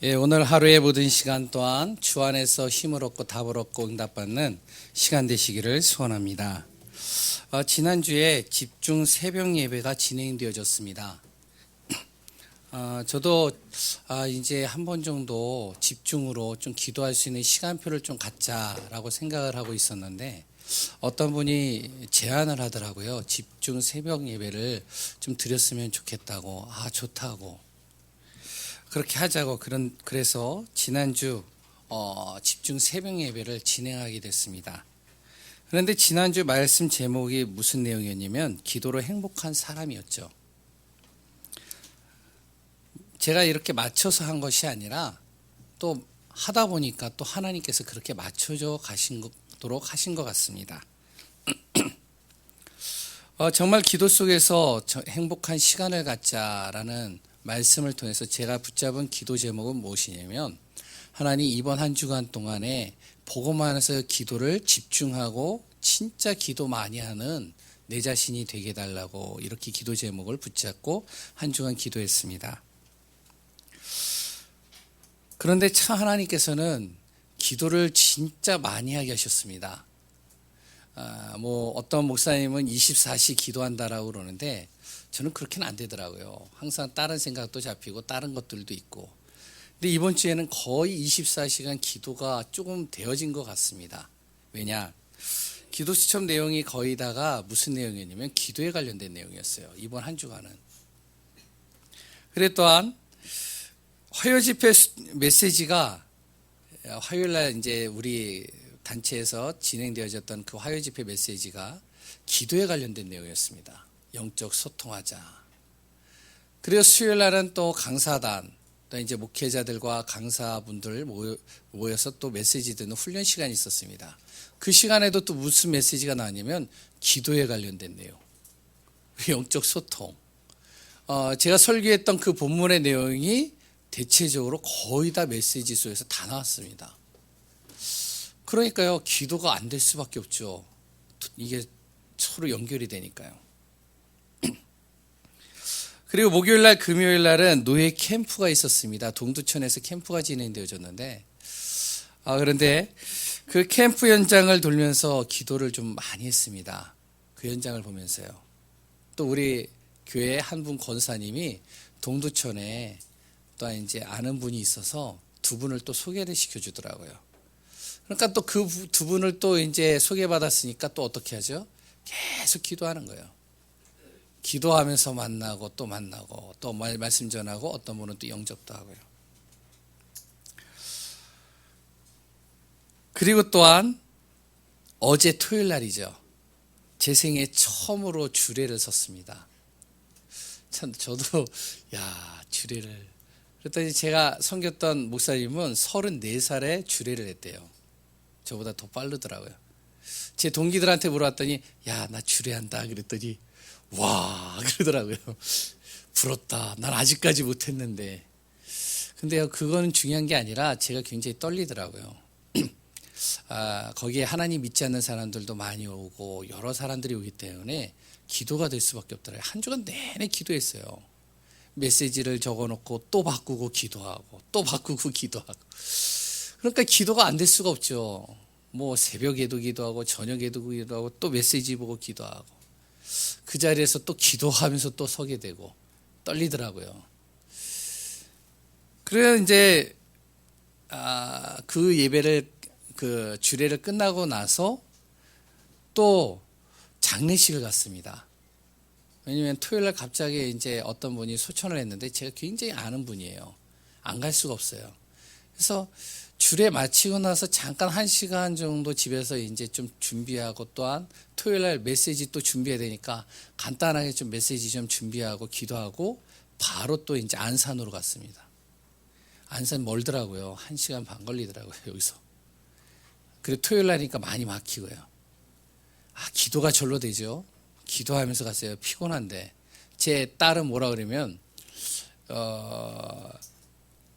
오늘 하루의 모든 시간 또한 주 안에서 힘을 얻고 답을 얻고 응답받는 시간 되시기를 소원합니다. 지난주에 집중 새벽 예배가 진행되어졌습니다. 저도 이제 한 번 정도 집중으로 좀 기도할 수 있는 시간표를 좀 갖자라고 생각을 하고 있었는데 어떤 분이 제안을 하더라고요. 집중 새벽 예배를 좀 드렸으면 좋겠다고. 좋다고. 그렇게 하자고. 그래서 지난주 집중 새벽 예배를 진행하게 됐습니다. 그런데 지난주 말씀 제목이 무슨 내용이었냐면 기도로 행복한 사람이었죠. 제가 이렇게 맞춰서 한 것이 아니라 또 하다 보니까 또 하나님께서 그렇게 맞춰져 가시도록 하신 것 같습니다. 정말 기도 속에서 행복한 시간을 갖자라는 말씀을 통해서 제가 붙잡은 기도 제목은 무엇이냐면 하나님 이번 한 주간 동안에 복음 안에서 기도를 집중하고 진짜 기도 많이 하는 내 자신이 되게 해달라고 이렇게 기도 제목을 붙잡고 한 주간 기도했습니다. 그런데 참 하나님께서는 기도를 진짜 많이 하게 하셨습니다. 어떤 목사님은 24시 기도한다라고 그러는데 저는 그렇게는 안 되더라고요. 항상 다른 생각도 잡히고 다른 것들도 있고. 근데 이번 주에는 거의 24시간 기도가 조금 되어진 것 같습니다. 왜냐? 기도 수첩 내용이 거의 다가 무슨 내용이었냐면 기도에 관련된 내용이었어요. 이번 한 주간은. 그래 또한 화요 집회 메시지가 화요일날 이제 우리 단체에서 진행되어졌던 그 화요 집회 메시지가 기도에 관련된 내용이었습니다. 영적 소통하자. 그리고 수요일 날은 또 강사단, 또 이제 목회자들과 강사분들 모여서 또 메시지 듣는 훈련 시간이 있었습니다. 그 시간에도 또 무슨 메시지가 나왔냐면 기도에 관련된 내용. 영적 소통. 제가 설교했던 그 본문의 내용이 대체적으로 거의 다 메시지 속에서 다 나왔습니다. 그러니까요, 기도가 안 될 수밖에 없죠. 이게 서로 연결이 되니까요. 그리고 목요일날, 금요일날은 노예 캠프가 있었습니다. 동두천에서 캠프가 진행되어졌는데, 그런데 그 캠프 현장을 돌면서 기도를 좀 많이 했습니다. 그 현장을 보면서요. 또 우리 교회 한 분 권사님이 동두천에 또 이제 아는 분이 있어서 두 분을 또 소개를 시켜주더라고요. 그러니까 또 그 두 분을 또 이제 소개받았으니까 또 어떻게 하죠? 계속 기도하는 거예요. 기도하면서 만나고 또 말씀 전하고 어떤 분은 또 영접도 하고요. 그리고 또한 어제 토요일 날이죠. 제 생애 처음으로 주례를 섰습니다. 참 저도 주례를 그랬더니 제가 섬겼던 목사님은 34살에 주례를 했대요. 저보다 더 빠르더라고요. 제 동기들한테 물어봤더니 나 주례한다 그랬더니 와 그러더라고요. 부럽다. 난 아직까지 못했는데. 근데요 그거는 중요한 게 아니라 제가 굉장히 떨리더라고요. 거기에 하나님 믿지 않는 사람들도 많이 오고 여러 사람들이 오기 때문에 기도가 될 수밖에 없더라고요. 한 주간 내내 기도했어요. 메시지를 적어놓고 또 바꾸고 기도하고 또 바꾸고 기도하고. 그러니까 기도가 안 될 수가 없죠. 새벽에도 기도하고 저녁에도 기도하고 또 메시지 보고 기도하고 그 자리에서 또 기도하면서 또 서게 되고 떨리더라고요. 그래서 이제 그 예배를 그 주례를 끝나고 나서 또 장례식을 갔습니다. 왜냐면 토요일 날 갑자기 이제 어떤 분이 소천을 했는데 제가 굉장히 아는 분이에요. 안 갈 수가 없어요. 그래서 주례 마치고 나서 잠깐 1시간 정도 집에서 이제 좀 준비하고 또한 토요일 날 메시지 또 준비해야 되니까 간단하게 좀 메시지 좀 준비하고 기도하고 바로 또 이제 안산으로 갔습니다. 안산 멀더라고요. 1시간 반 걸리더라고요, 여기서. 그리고 토요일 날이니까 많이 막히고요. 기도가 절로 되죠. 기도하면서 갔어요. 피곤한데. 제 딸은 뭐라 그러면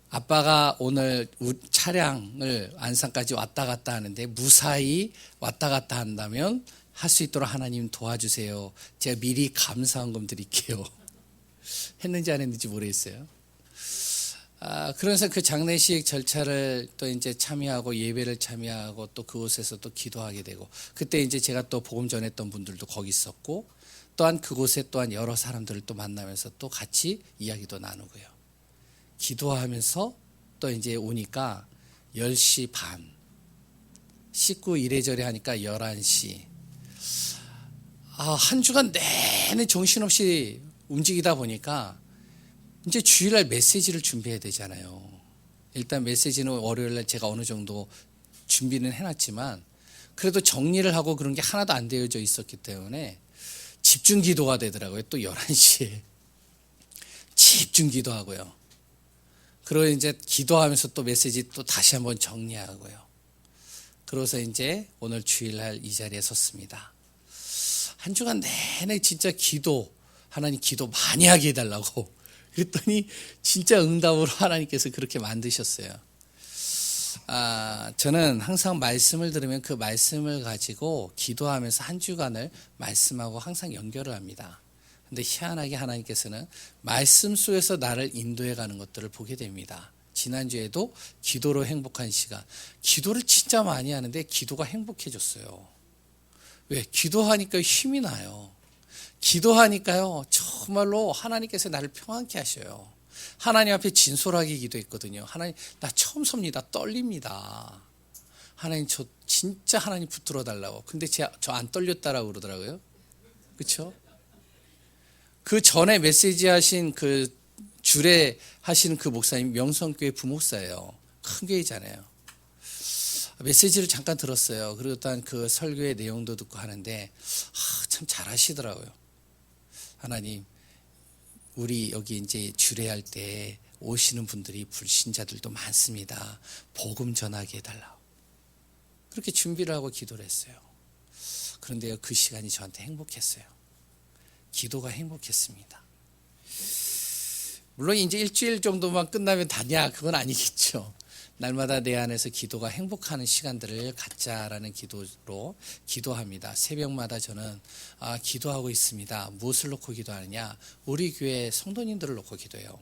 아빠가 오늘 차량을 안산까지 왔다 갔다 하는데 무사히 왔다 갔다 한다면 할 수 있도록 하나님 도와주세요. 제가 미리 감사한금 드릴게요. 했는지 안 했는지 모르겠어요. 그래서 그 장례식 절차를 또 이제 참여하고 예배를 참여하고 또 그곳에서 또 기도하게 되고, 그때 이제 제가 또 복음 전했던 분들도 거기 있었고, 또한 그곳에 또한 여러 사람들을 또 만나면서 또 같이 이야기도 나누고요. 기도하면서 또 이제 오니까 10시 반, 씻고 이래저래 하니까 11시. 한 주간 내내 정신없이 움직이다 보니까 이제 주일날 메시지를 준비해야 되잖아요. 일단 메시지는 월요일날 제가 어느 정도 준비는 해놨지만 그래도 정리를 하고 그런 게 하나도 안 되어져 있었기 때문에 집중 기도가 되더라고요. 또 11시에 집중 기도하고요. 그리고 이제 기도하면서 또 메시지 또 다시 한번 정리하고요. 그래서 이제 오늘 주일날 이 자리에 섰습니다. 한 주간 내내 진짜 기도, 하나님 기도 많이 하게 해달라고 그랬더니 진짜 응답으로 하나님께서 그렇게 만드셨어요. 저는 항상 말씀을 들으면 그 말씀을 가지고 기도하면서 한 주간을 말씀하고 항상 연결을 합니다. 근데 희한하게 하나님께서는 말씀 속에서 나를 인도해 가는 것들을 보게 됩니다. 지난주에도 기도로 행복한 시간. 기도를 진짜 많이 하는데 기도가 행복해졌어요. 왜? 기도하니까 힘이 나요. 기도하니까요, 정말로 하나님께서 나를 평안케 하셔요. 하나님 앞에 진솔하게 기도했거든요. 하나님, 나 처음 섭니다. 떨립니다. 하나님, 저 진짜 하나님 붙들어 달라고. 근데 저 안 떨렸다라고 그러더라고요. 그렇죠? 그 전에 메시지 하신 그 주례 하시는 그 목사님 명성교회 부목사예요. 큰 교회잖아요. 메시지를 잠깐 들었어요. 그리고 일단 그 설교의 내용도 듣고 하는데 참 잘하시더라고요. 하나님, 우리 여기 이제 주례할 때 오시는 분들이 불신자들도 많습니다. 복음 전하게 해달라고. 그렇게 준비를 하고 기도를 했어요. 그런데요, 그 시간이 저한테 행복했어요. 기도가 행복했습니다. 물론 이제 일주일 정도만 끝나면 다냐, 그건 아니겠죠. 날마다 내 안에서 기도가 행복하는 시간들을 갖자라는 기도로 기도합니다. 새벽마다 저는 기도하고 있습니다. 무엇을 놓고 기도하느냐? 우리 교회 성도님들을 놓고 기도해요.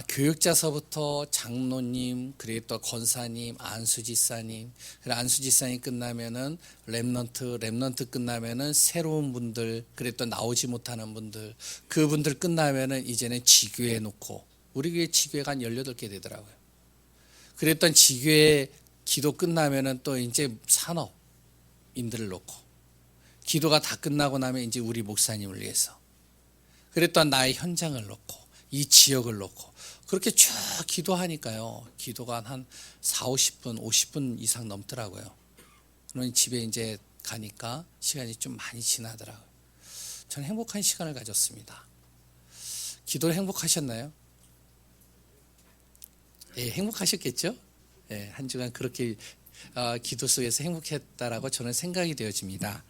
교육자서부터 장로님, 그리고 또 권사님, 안수지사님, 그리고 안수지사님 끝나면은 렘넌트 끝나면은 새로운 분들, 그리고 또 나오지 못하는 분들, 그분들 끝나면은 이제는 지교에 놓고, 우리 교회 지교회가 한 18개 되더라고요. 그랬던 지교회 기도 끝나면은 또 이제 산업인들을 놓고, 기도가 다 끝나고 나면 이제 우리 목사님을 위해서, 그랬던 나의 현장을 놓고, 이 지역을 놓고, 그렇게 쭉 기도하니까요, 기도가 한 4, 50분, 50분 이상 넘더라고요. 그러면 집에 이제 가니까 시간이 좀 많이 지나더라고요. 저는 행복한 시간을 가졌습니다. 기도를 행복하셨나요? 예, 행복하셨겠죠? 예, 한 주간 그렇게 기도 속에서 행복했다라고 저는 생각이 되어집니다.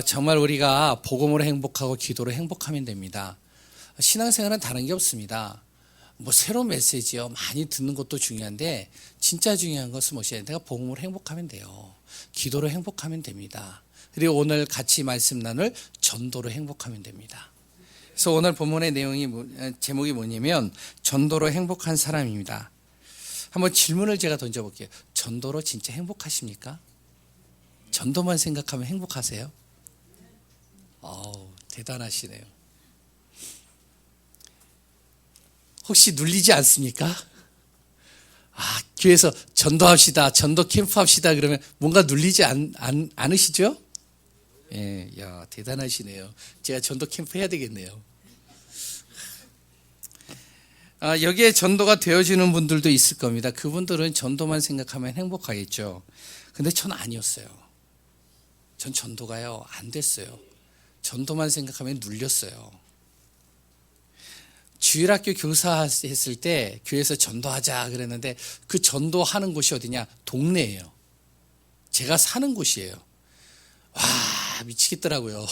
정말 우리가 복음으로 행복하고 기도로 행복하면 됩니다. 신앙생활은 다른 게 없습니다. 뭐 새로운 메시지요, 많이 듣는 것도 중요한데 진짜 중요한 것은 무엇이에요? 내가 복음으로 행복하면 돼요. 기도로 행복하면 됩니다. 그리고 오늘 같이 말씀 나눌 전도로 행복하면 됩니다. 그래서 오늘 본문의 내용이 제목이 뭐냐면 전도로 행복한 사람입니다. 한번 질문을 제가 던져볼게요. 전도로 진짜 행복하십니까? 전도만 생각하면 행복하세요? 대단하시네요. 혹시 눌리지 않습니까? 교회에서 전도합시다, 전도 캠프 합시다 그러면 뭔가 눌리지 않으시죠? 예, 야, 대단하시네요. 제가 전도 캠프 해야 되겠네요. 여기에 전도가 되어지는 분들도 있을 겁니다. 그분들은 전도만 생각하면 행복하겠죠. 근데 전 아니었어요. 전 전도가요, 안 됐어요. 전도만 생각하면 눌렸어요. 주일학교 교사했을 때 교회에서 전도하자 그랬는데 그 전도하는 곳이 어디냐? 동네예요. 제가 사는 곳이에요. 와, 미치겠더라고요.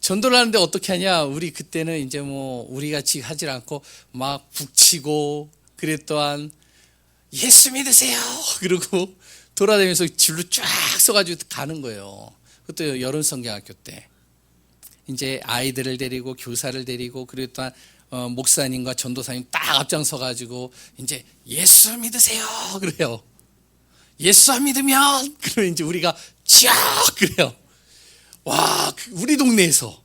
전도를 하는데 어떻게 하냐? 우리 그때는 이제 뭐 우리 같이 하질 않고 막 북치고, 그래 또한 예수 믿으세요 그러고 돌아다니면서 줄로 쫙 서가지고 가는 거예요. 그것도 여름 성경학교 때 이제 아이들을 데리고 교사를 데리고, 그리고 또한 목사님과 전도사님 딱 앞장서 가지고 이제 예수 믿으세요 그래요. 예수 안 믿으면 그러면 이제 우리가 쫙 그래요. 와, 우리 동네에서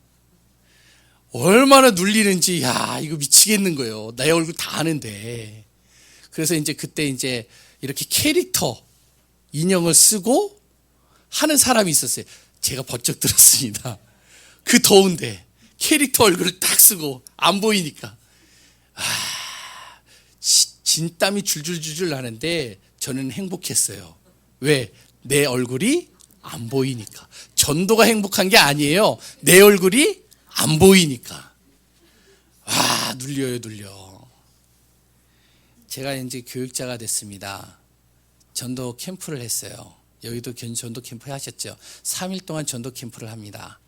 얼마나 눌리는지, 야, 이거 미치겠는 거예요. 내 얼굴 다 아는데. 그래서 이제 그때 이제 이렇게 캐릭터 인형을 쓰고 하는 사람이 있었어요. 제가 번쩍 들었습니다. 그 더운데 캐릭터 얼굴을 딱 쓰고 안 보이니까. 진땀이 줄줄줄줄 나는데 저는 행복했어요. 왜? 내 얼굴이 안 보이니까. 전도가 행복한 게 아니에요. 내 얼굴이 안 보이니까. 눌려요, 눌려. 제가 이제 교육자가 됐습니다. 전도 캠프를 했어요. 여기도 전도 캠프 하셨죠? 3일 동안 전도 캠프를 합니다.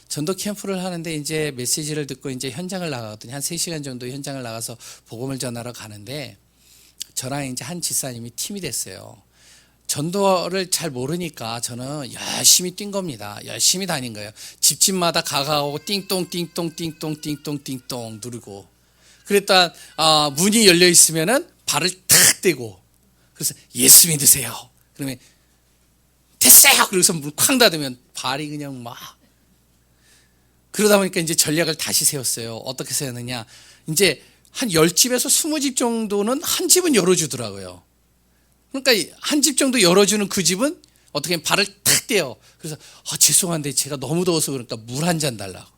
전도 캠프를 하는데 이제 메시지를 듣고 이제 현장을 나가거든요. 한 3시간 정도 현장을 나가서 복음을 전하러 가는데 저랑 이제 한 지사님이 팀이 됐어요. 전도를 잘 모르니까 저는 열심히 뛴 겁니다. 열심히 다닌 거예요. 집집마다 가가고 띵동 띵동 띵동 띵동 띵동 누르고. 그랬다 문이 열려 있으면은 발을 탁 떼고. 그래서 예수 믿으세요. 그러면 됐어요. 그래서 문 쾅 닫으면 발이 그냥 막. 그러다 보니까 이제 전략을 다시 세웠어요. 어떻게 세웠느냐? 이제 한 10집에서 20집 정도는 한 집은 열어주더라고요. 그러니까 한 집 정도 열어주는 그 집은 어떻게 하면 발을 탁 떼요. 그래서 죄송한데 제가 너무 더워서 그러니까 물 한 잔 달라고.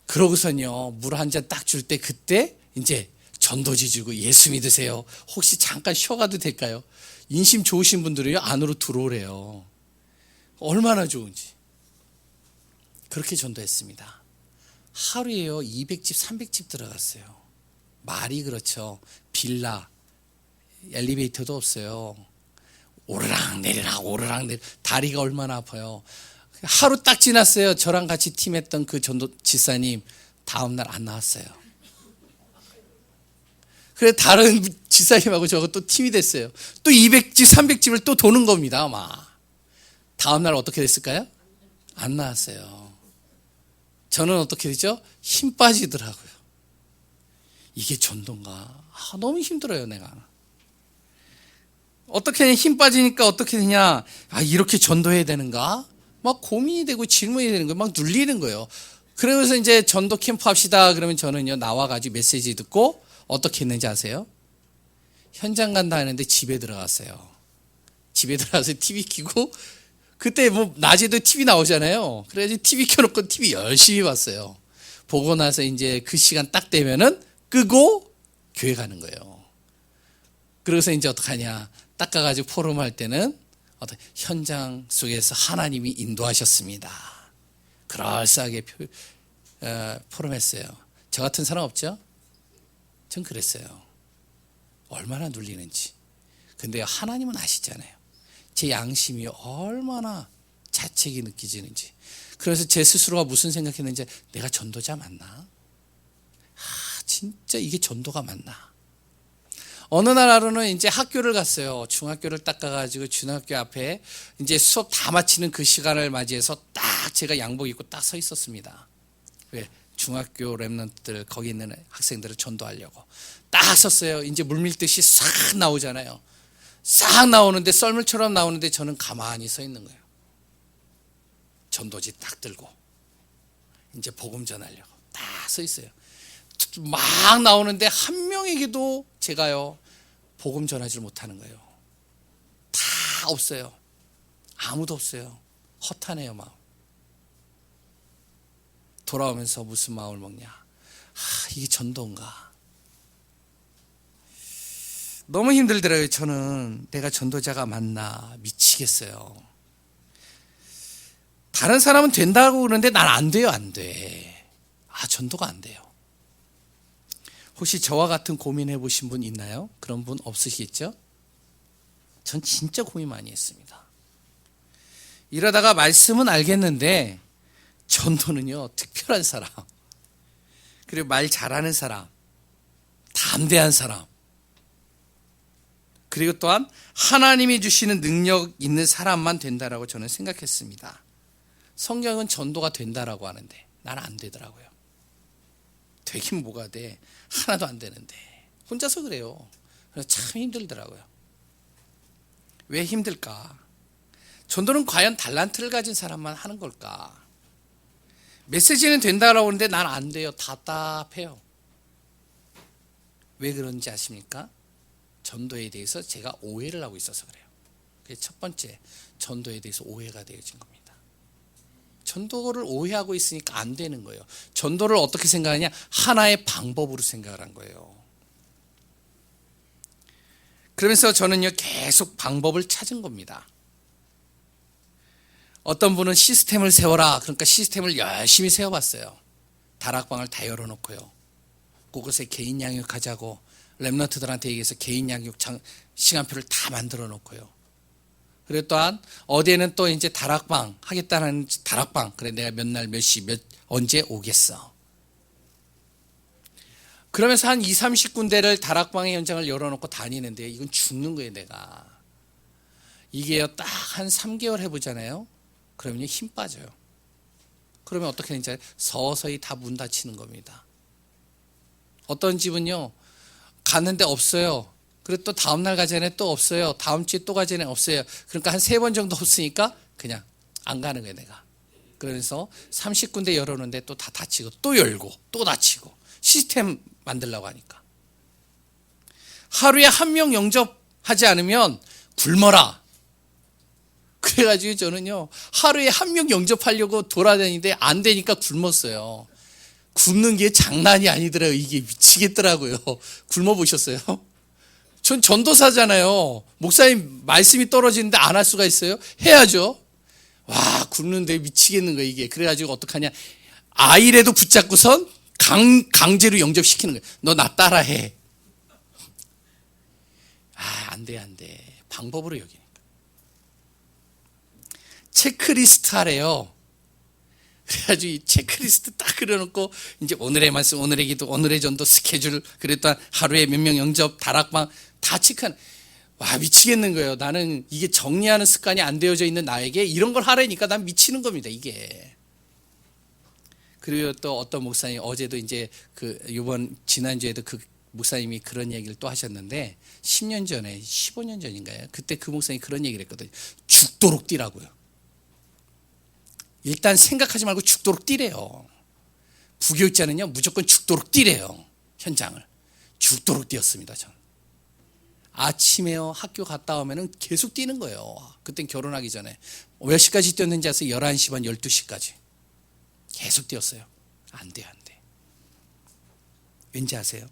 그러고선요 물 한 잔 딱 줄 때 그때 이제 전도지 주고 예수 믿으세요. 혹시 잠깐 쉬어가도 될까요? 인심 좋으신 분들이요 안으로 들어오래요. 얼마나 좋은지. 그렇게 전도했습니다. 하루에요 200집 300집 들어갔어요. 말이 그렇죠. 빌라 엘리베이터도 없어요. 오르락 내리락 오르락 내리락. 다리가 얼마나 아파요. 하루 딱 지났어요. 저랑 같이 팀했던 그 전도 지사님 다음날 안 나왔어요. 그래 다른 지사님하고 저거 또 팀이 됐어요. 또 200집 300집을 또 도는 겁니다. 아마 다음날 어떻게 됐을까요? 안 나왔어요. 저는 어떻게 되죠? 힘 빠지더라고요. 이게 전도인가? 너무 힘들어요 내가. 어떻게 힘 빠지니까 어떻게 되냐? 이렇게 전도해야 되는가? 막 고민이 되고 질문이 되는 거예요. 막 눌리는 거예요. 그러면서 이제 전도 캠프 합시다. 그러면 저는요 나와가지고 메시지 듣고 어떻게 했는지 아세요? 현장 간다 하는데 집에 들어갔어요. 집에 들어가서 TV 켜고 그때 뭐 낮에도 TV 나오잖아요. 그래가지고 TV 켜놓고 TV 열심히 봤어요. 보고 나서 이제 그 시간 딱 되면은 끄고 교회 가는 거예요. 그래서 이제 어떡하냐? 딱 가가지고 포럼 할 때는 현장 속에서 하나님이 인도하셨습니다. 그럴싸하게 포럼했어요. 저 같은 사람 없죠? 전 그랬어요. 얼마나 눌리는지. 근데 하나님은 아시잖아요. 제 양심이 얼마나 자책이 느껴지는지. 그래서 제 스스로가 무슨 생각했는지 내가 전도자 맞나? 진짜 이게 전도가 맞나? 어느 날 하루는 이제 학교를 갔어요. 중학교를 딱 가가지고 중학교 앞에 이제 수업 다 마치는 그 시간을 맞이해서 딱 제가 양복 입고 딱 서 있었습니다. 왜? 중학교 랩런트들 거기 있는 학생들을 전도하려고 딱 섰어요. 이제 물밀듯이 싹 나오잖아요. 싹 나오는데 썰물처럼 나오는데 저는 가만히 서 있는 거예요. 전도지 딱 들고 이제 복음 전하려고 딱 서 있어요. 막 나오는데 한 명에게도 제가요 복음 전하지를 못하는 거예요. 다 없어요. 아무도 없어요. 허탄해요 마음. 돌아오면서 무슨 마음을 먹냐? 이게 전도인가? 너무 힘들더라고요. 저는 내가 전도자가 맞나 미치겠어요. 다른 사람은 된다고 그러는데 난 안 돼요, 안 돼. 전도가 안 돼요. 혹시 저와 같은 고민해 보신 분 있나요? 그런 분 없으시겠죠? 전 진짜 고민 많이 했습니다. 이러다가 말씀은 알겠는데 전도는요 특별한 사람, 그리고 말 잘하는 사람, 담대한 사람, 그리고 또한 하나님이 주시는 능력 있는 사람만 된다라고 저는 생각했습니다. 성경은 전도가 된다라고 하는데 나는 안 되더라고요. 되긴 뭐가 돼. 하나도 안 되는데. 혼자서 그래요. 그래서 참 힘들더라고요. 왜 힘들까? 전도는 과연 달란트를 가진 사람만 하는 걸까? 메시지는 된다라고 하는데 난 안 돼요. 답답해요. 왜 그런지 아십니까? 전도에 대해서 제가 오해를 하고 있어서 그래요. 그게 첫 번째, 전도에 대해서 오해가 되어진 겁니다. 전도를 오해하고 있으니까 안 되는 거예요. 전도를 어떻게 생각하냐? 하나의 방법으로 생각을 한 거예요. 그러면서 저는요, 계속 방법을 찾은 겁니다. 어떤 분은 시스템을 세워라. 그러니까 시스템을 열심히 세워봤어요. 다락방을 다 열어놓고요. 그곳에 개인 양육하자고 랩런트들한테 얘기해서 개인 양육 시간표를 다 만들어 놓고요. 그리고 또한 어디에는 또 이제 다락방 하겠다는 다락방, 그래 내가 몇 날 몇 시 언제 오겠어. 그러면서 한 20-30군데를 다락방의 현장을 열어놓고 다니는데 이건 죽는 거예요. 내가 이게요 딱 한 3개월 해보잖아요. 그러면 힘 빠져요. 그러면 어떻게 되는지 서서히 다 문 닫히는 겁니다. 어떤 집은요 갔는데 없어요. 그리고 또 다음날 가전에 또 없어요. 다음 주에 또 가전에 없어요. 그러니까 한 3번 정도 없으니까 그냥 안 가는 거예요. 내가. 그래서 30군데 열어놓는데 또 다 닫히고 또 열고 또 닫히고 시스템 만들려고 하니까 하루에 한 명 영접하지 않으면 굶어라. 그래가지고 저는요 하루에 한 명 영접하려고 돌아다니는데 안 되니까 굶었어요. 굶는 게 장난이 아니더라고요. 이게 미치겠더라고요. 굶어보셨어요? 전 전도사잖아요. 목사님 말씀이 떨어지는데 안 할 수가 있어요? 해야죠. 와, 굶는데 미치겠는 거예요 이게. 그래가지고 어떡하냐, 아이라도 붙잡고선 강제로 영접시키는 거예요. 너 나 따라해. 안 돼. 방법으로 여기니까. 체크리스트 하래요. 그래가지고 이 체크리스트 딱 그려놓고 이제 오늘의 말씀, 오늘의 기도, 오늘의 전도 스케줄, 그랬더니 하루에 몇 명 영접, 다락방 다 체크하는. 와, 미치겠는 거예요. 나는 이게 정리하는 습관이 안 되어져 있는 나에게 이런 걸 하라니까 난 미치는 겁니다. 이게. 그리고 또 어떤 목사님 어제도 이제 지난주에도 그 목사님이 그런 얘기를 또 하셨는데 10년 전에 15년 전인가요? 그때 그 목사님이 그런 얘기를 했거든요. 죽도록 뛰라고요. 일단 생각하지 말고 죽도록 뛰래요. 부교육자는요 무조건 죽도록 뛰래요. 현장을 죽도록 뛰었습니다. 저는 아침에요 학교 갔다 오면은 계속 뛰는 거예요. 그땐 결혼하기 전에 몇 시까지 뛰었는지 아세요? 11시 반 12시까지 계속 뛰었어요. 안 돼. 왠지 아세요?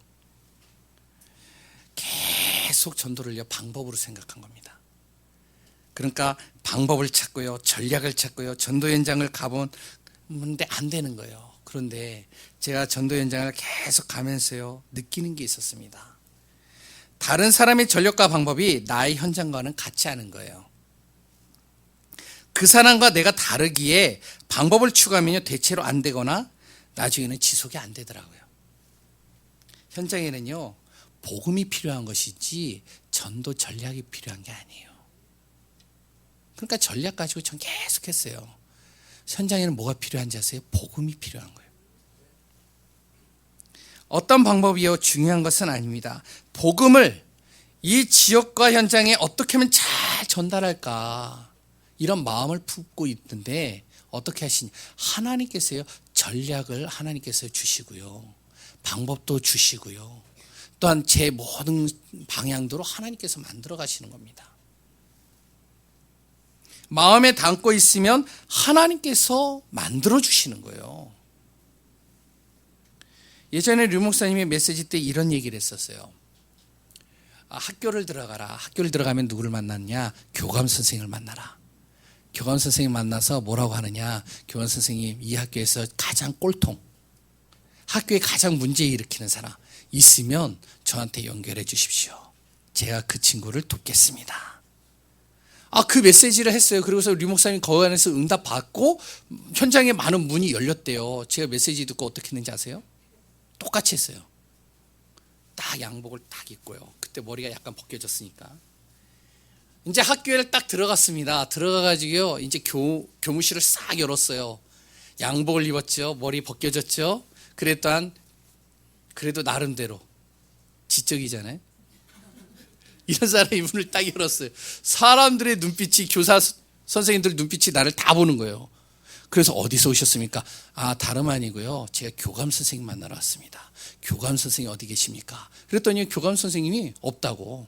계속 전도를요 방법으로 생각한 겁니다. 그러니까 방법을 찾고요, 전략을 찾고요, 전도 현장을 가보는데 안 되는 거예요. 그런데 제가 전도 현장을 계속 가면서요 느끼는 게 있었습니다. 다른 사람의 전략과 방법이 나의 현장과는 같지 않은 거예요. 그 사람과 내가 다르기에 방법을 추구하면요 대체로 안 되거나 나중에는 지속이 안 되더라고요. 현장에는요 복음이 필요한 것이지 전도 전략이 필요한 게 아니에요. 그러니까 전략 가지고 전 계속 했어요. 현장에는 뭐가 필요한지 아세요? 복음이 필요한 거예요. 어떤 방법이요 중요한 것은 아닙니다. 복음을 이 지역과 현장에 어떻게 하면 잘 전달할까 이런 마음을 품고 있는데 어떻게 하시냐, 하나님께서요 전략을 하나님께서 주시고요 방법도 주시고요 또한 제 모든 방향대로 하나님께서 만들어 가시는 겁니다. 마음에 담고 있으면 하나님께서 만들어 주시는 거예요. 예전에 류 목사님이 메시지 때 이런 얘기를 했었어요. 학교를 들어가라. 학교를 들어가면 누구를 만났냐? 교감 선생님을 만나라. 교감 선생님 만나서 뭐라고 하느냐? 교감 선생님, 이 학교에서 가장 꼴통, 학교에 가장 문제 일으키는 사람 있으면 저한테 연결해 주십시오. 제가 그 친구를 돕겠습니다. 그 메시지를 했어요. 그리고서 류 목사님 거기 안에서 응답 받고 현장에 많은 문이 열렸대요. 제가 메시지 듣고 어떻게 했는지 아세요? 똑같이 했어요. 딱 양복을 딱 입고요. 그때 머리가 약간 벗겨졌으니까. 이제 학교에 딱 들어갔습니다. 들어가가지고요. 이제 교무실을 싹 열었어요. 양복을 입었죠. 머리 벗겨졌죠. 그랬더니 그래도 나름대로 지적이잖아요. 이런 사람이 문을 딱 열었어요. 사람들의 눈빛이, 교사 선생님들 눈빛이 나를 다 보는 거예요. 그래서 어디서 오셨습니까? 다름 아니고요, 제가 교감 선생님 만나러 왔습니다. 교감 선생님 어디 계십니까? 그랬더니 교감 선생님이 없다고.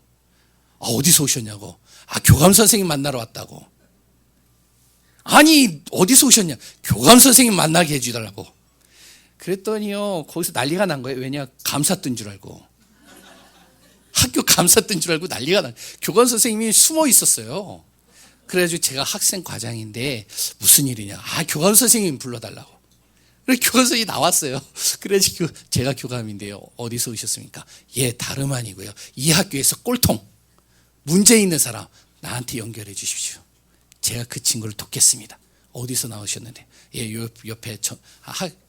어디서 오셨냐고. 교감 선생님 만나러 왔다고. 아니, 어디서 오셨냐? 교감 선생님 만나게 해주달라고. 그랬더니요, 거기서 난리가 난 거예요. 왜냐? 감사 뜬 줄 알고. 학교 감사 뜬 줄 알고 난리가 난 거예요. 교감 선생님이 숨어 있었어요. 그래가지고 제가 학생 과장인데 무슨 일이냐? 교감 선생님 불러달라고. 그래서 교감 선생님이 나왔어요. 그래서 제가 교감인데요, 어디서 오셨습니까? 다름 아니고요, 이 학교에서 꼴통, 문제 있는 사람 나한테 연결해 주십시오. 제가 그 친구를 돕겠습니다. 어디서 나오셨는데? 요 옆에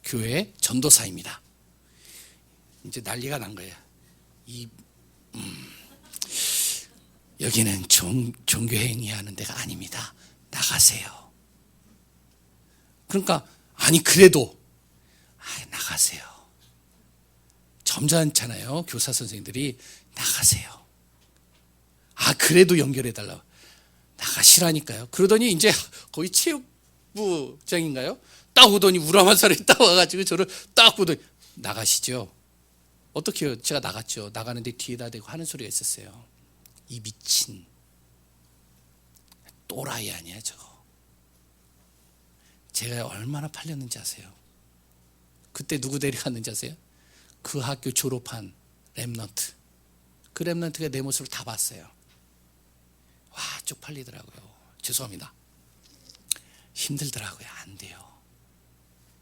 교회 전도사입니다. 이제 난리가 난 거예요. 여기는 종교행위 하는 데가 아닙니다. 나가세요. 그러니까 그래도 나가세요. 점잖잖아요. 교사 선생님들이 나가세요. 그래도 연결해 달라고. 나가시라니까요. 그러더니 이제 거의 체육부장인가요? 딱 오더니 우람한 사람이 딱 와가지고 저를 딱 보더니 나가시죠. 어떻게 해요? 제가 나갔죠. 나가는데 뒤에다 대고 하는 소리가 있었어요. 이 미친 또라이 아니야 저거. 제가 얼마나 팔렸는지 아세요? 그때 누구 데려갔는지 아세요? 그 학교 졸업한 랩넌트. 그 랩넌트가 내 모습을 다 봤어요. 쪽팔리더라고요. 죄송합니다. 힘들더라고요. 안 돼요.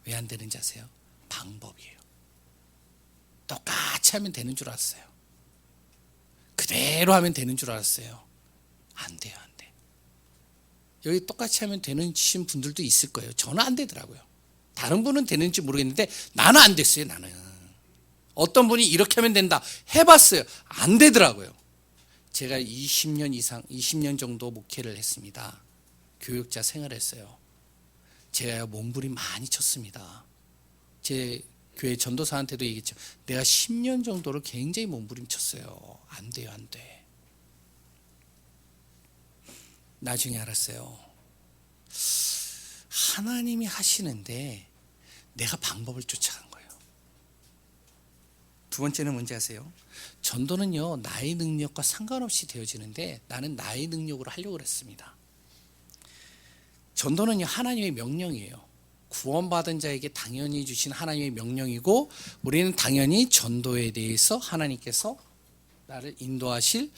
왜 안 되는지 아세요? 방법이에요. 똑같이 하면 되는 줄 알았어요. 그대로 하면 되는 줄 알았어요. 안 돼요, 안 돼. 여기 똑같이 하면 되는 분들도 있을 거예요. 저는 안 되더라고요. 다른 분은 되는지 모르겠는데 나는 안 됐어요. 나는. 어떤 분이 이렇게 하면 된다 해봤어요. 안 되더라고요. 제가 20년 정도 목회를 했습니다. 교육자 생활했어요. 제가 몸부림 많이 쳤습니다. 제 교회 전도사한테도 얘기했죠. 내가 10년 정도를 굉장히 몸부림쳤어요. 안 돼요, 안 돼. 나중에 알았어요. 하나님이 하시는데 내가 방법을 쫓아간 거예요. 두 번째는 뭔지 아세요? 전도는요, 나의 능력과 상관없이 되어지는데 나는 나의 능력으로 하려고 했습니다. 전도는요, 하나님의 명령이에요. 구원받은 자에게 당연히 주신 하나님의 명령이고, 우리는 당연히 전도에 대해서 하나님께서 나를 인도하실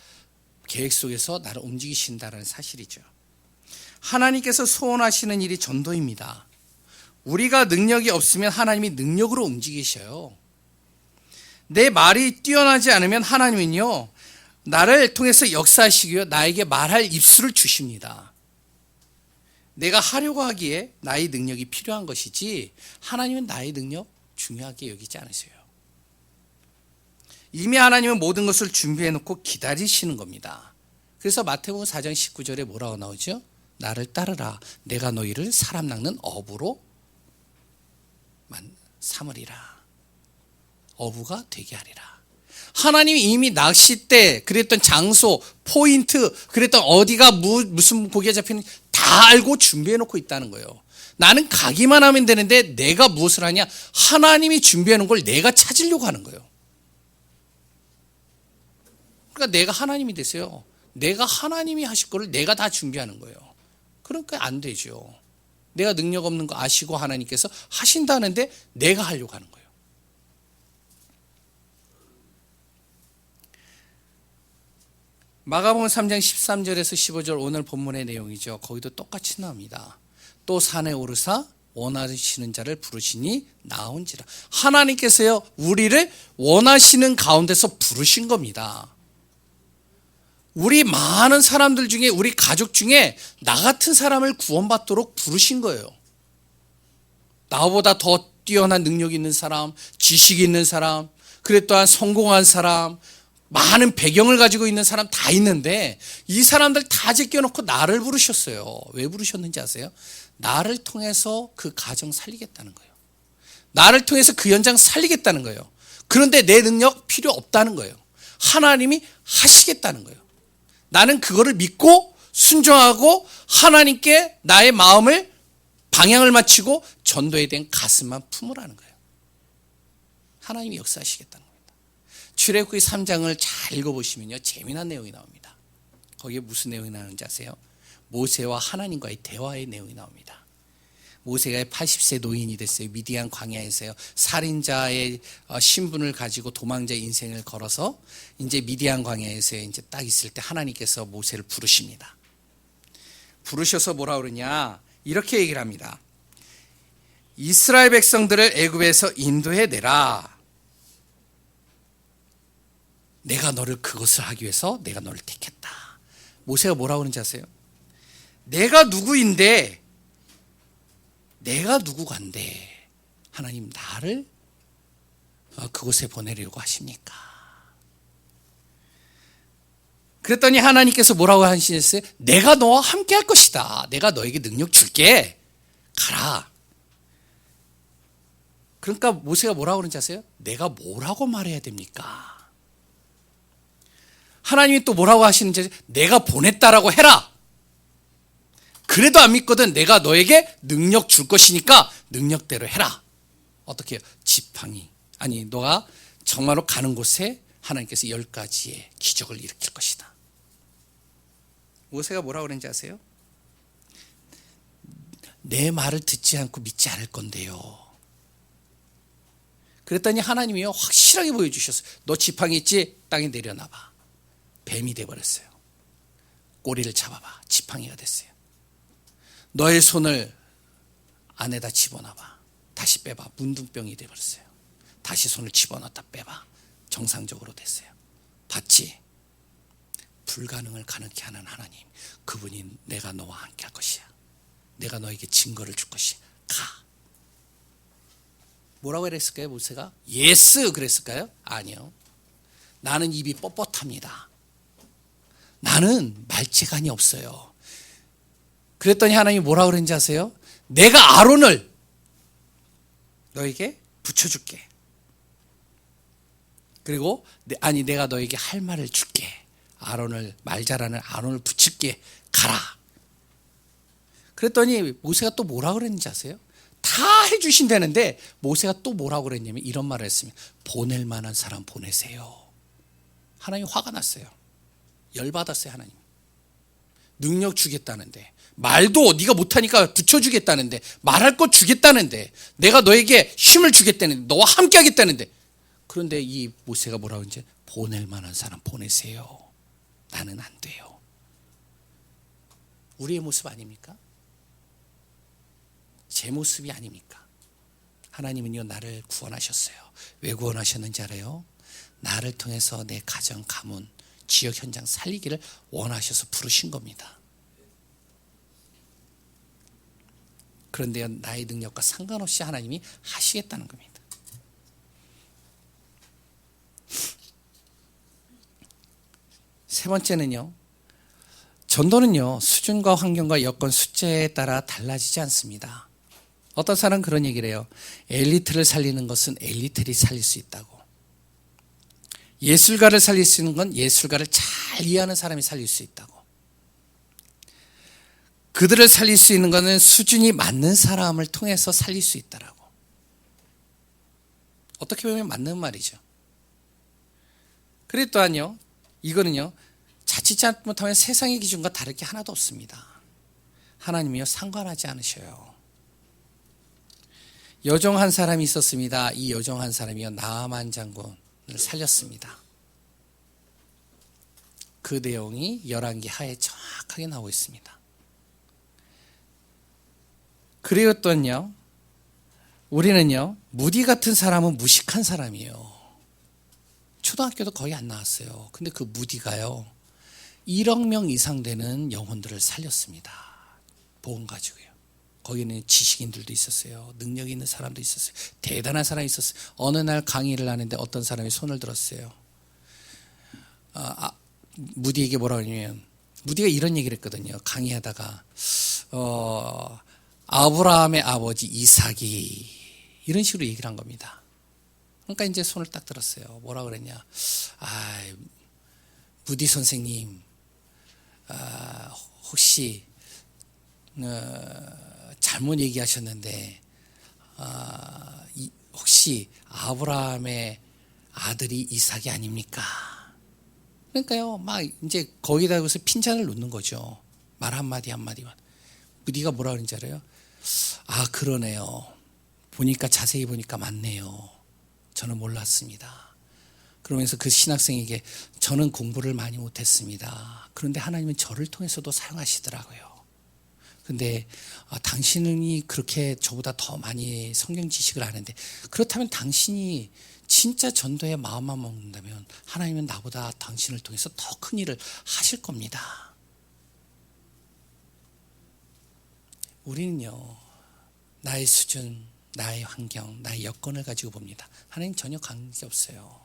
계획 속에서 나를 움직이신다는 사실이죠. 하나님께서 소원하시는 일이 전도입니다. 우리가 능력이 없으면 하나님이 능력으로 움직이셔요. 내 말이 뛰어나지 않으면 하나님은요, 나를 통해서 역사하시고요, 나에게 말할 입술을 주십니다. 내가 하려고 하기에 나의 능력이 필요한 것이지 하나님은 나의 능력 중요하게 여기지 않으세요. 이미 하나님은 모든 것을 준비해 놓고 기다리시는 겁니다. 그래서 마태복음 4장 19절에 뭐라고 나오죠? 나를 따르라. 내가 너희를 사람 낚는 어부로 삼으리라. 어부가 되게 하리라. 하나님이 이미 낚싯대, 그랬던 장소, 포인트, 그랬던 어디가 무슨 고기가 잡히는 다 알고 준비해 놓고 있다는 거예요. 나는 가기만 하면 되는데 내가 무엇을 하냐? 하나님이 준비해 놓은 걸 내가 찾으려고 하는 거예요. 그러니까 내가 하나님이 됐어요. 내가 하나님이 하실 거를 내가 다 준비하는 거예요. 그러니까 안 되죠. 내가 능력 없는 거 아시고 하나님께서 하신다는데 내가 하려고 하는 거예요. 마가복음 3장 13절에서 15절 오늘 본문의 내용이죠. 거기도 똑같이 나옵니다. 또 산에 오르사 원하시는 자를 부르시니 나온지라. 하나님께서요, 우리를 원하시는 가운데서 부르신 겁니다. 우리 많은 사람들 중에, 우리 가족 중에 나 같은 사람을 구원받도록 부르신 거예요. 나보다 더 뛰어난 능력 있는 사람, 지식 있는 사람, 그래 또한 성공한 사람, 많은 배경을 가지고 있는 사람 다 있는데 이 사람들 다 제껴놓고 나를 부르셨어요. 왜 부르셨는지 아세요? 나를 통해서 그 가정 살리겠다는 거예요. 나를 통해서 그 현장 살리겠다는 거예요. 그런데 내 능력 필요 없다는 거예요. 하나님이 하시겠다는 거예요. 나는 그거를 믿고 순종하고 하나님께 나의 마음을 방향을 맞추고 전도에 대한 가슴만 품으라는 거예요. 하나님이 역사하시겠다는 겁니다. 출애굽기 3장을 잘 읽어보시면요, 재미난 내용이 나옵니다. 거기에 무슨 내용이 나오는지 아세요? 모세와 하나님과의 대화의 내용이 나옵니다. 모세가 80세 노인이 됐어요. 미디안 광야에서요. 살인자의 신분을 가지고 도망자 인생을 걸어서 이제 미디안 광야에서 이제 딱 있을 때 하나님께서 모세를 부르십니다. 부르셔서 뭐라 그러냐? 이렇게 얘기를 합니다. 이스라엘 백성들을 애굽에서 인도해 내라. 내가 너를 그것을 하기 위해서 내가 너를 택했다. 모세가 뭐라고 그러는지 아세요? 내가 누구인데, 내가 누구간데 하나님 나를 그곳에 보내려고 하십니까? 그랬더니 하나님께서 뭐라고 하시겠어요? 내가 너와 함께 할 것이다. 내가 너에게 능력 줄게. 가라. 그러니까 모세가 뭐라고 그러는지 아세요? 내가 뭐라고 말해야 됩니까? 하나님이 또 뭐라고 하시는지, 내가 보냈다라고 해라. 그래도 안 믿거든. 내가 너에게 능력 줄 것이니까 능력대로 해라. 어떻게 해요? 지팡이. 아니, 너가 정말로 가는 곳에 하나님께서 10가지의 기적을 일으킬 것이다. 모세가 뭐라고 그랬는지 아세요? 내 말을 듣지 않고 믿지 않을 건데요. 그랬더니 하나님이요, 확실하게 보여주셨어요. 너 지팡이 있지? 땅에 내려놔봐. 뱀이 돼버렸어요. 꼬리를 잡아봐. 지팡이가 됐어요. 너의 손을 안에다 집어넣어봐. 다시 빼봐. 문둥병이 돼버렸어요. 다시 손을 집어넣었다 빼봐. 정상적으로 됐어요. 봤지? 불가능을 가능케 하는 하나님, 그분이 내가 너와 함께 할 것이야. 내가 너에게 증거를 줄 것이야. 가. 뭐라고 그랬을까요? 모세가? 예스 그랬을까요? 아니요. 나는 입이 뻣뻣합니다. 나는 말재간이 없어요. 그랬더니 하나님이 뭐라고 그랬는지 아세요? 내가 아론을 너에게 붙여줄게. 그리고 내가 너에게 할 말을 줄게. 아론을, 말 잘하는 아론을 붙일게. 가라. 그랬더니 모세가 또 뭐라고 그랬는지 아세요? 다 해주신다는데 모세가 또 뭐라고 그랬냐면 이런 말을 했습니다. 보낼 만한 사람 보내세요. 하나님 화가 났어요. 열받았어요. 하나님. 능력 주겠다는데, 말도 네가 못하니까 붙여주겠다는데, 말할 것 주겠다는데, 내가 너에게 힘을 주겠다는데, 너와 함께 하겠다는데, 그런데 이 모세가 뭐라고 하는지, 보낼 만한 사람 보내세요. 나는 안 돼요. 우리의 모습 아닙니까? 제 모습이 아닙니까? 하나님은요, 나를 구원하셨어요. 왜 구원하셨는지 알아요? 나를 통해서 내 가정, 가문, 지역 현장 살리기를 원하셔서 부르신 겁니다. 그런데 나의 능력과 상관없이 하나님이 하시겠다는 겁니다. 세 번째는요, 전도는요, 수준과 환경과 여건, 숫자에 따라 달라지지 않습니다. 어떤 사람은 그런 얘기를 해요. 엘리트를 살리는 것은 엘리트를 살릴 수 있다고. 예술가를 살릴 수 있는 건 예술가를 잘 이해하는 사람이 살릴 수 있다고. 그들을 살릴 수 있는 것은 수준이 맞는 사람을 통해서 살릴 수 있다라고. 어떻게 보면 맞는 말이죠. 그리고 또한요, 이거는요, 자칫 잘못하면 세상의 기준과 다를 게 하나도 없습니다. 하나님이요, 상관하지 않으셔요. 여종 한 사람이 있었습니다. 이 여종 한 사람이요, 나아만 장군을 살렸습니다. 그 내용이 열왕기 하에 정확하게 나오고 있습니다. 그리고 또는요, 우리는요, 무디 같은 사람은 무식한 사람이에요. 초등학교도 거의 안 나왔어요. 근데 그 무디가요, 1억 명 이상 되는 영혼들을 살렸습니다. 보험 가지고요. 거기는 지식인들도 있었어요. 능력 있는 사람도 있었어요. 대단한 사람이 있었어요. 어느 날 강의를 하는데 어떤 사람이 손을 들었어요. 무디에게 뭐라고 하냐면, 무디가 이런 얘기를 했거든요. 강의하다가 아브라함의 아버지 이삭이, 이런 식으로 얘기를 한 겁니다. 그러니까 이제 손을 딱 들었어요. 뭐라 그랬냐? 무디 선생님, 혹시 잘못 얘기하셨는데 혹시 아브라함의 아들이 이삭이 아닙니까? 그러니까요, 막 이제 거기다 대고서 핀잔을 놓는 거죠. 말 한마디 한마디만. 무디가 뭐라 그런지 알아요? 그러네요. 자세히 보니까 맞네요. 저는 몰랐습니다. 그러면서 그 신학생에게 저는 공부를 많이 못했습니다. 그런데 하나님은 저를 통해서도 사용하시더라고요. 근데 당신이 그렇게 저보다 더 많이 성경 지식을 아는데, 그렇다면 당신이 진짜 전도의 마음만 먹는다면 하나님은 나보다 당신을 통해서 더 큰 일을 하실 겁니다. 우리는요, 나의 수준, 나의 환경, 나의 여건을 가지고 봅니다. 하나님 전혀 관계없어요.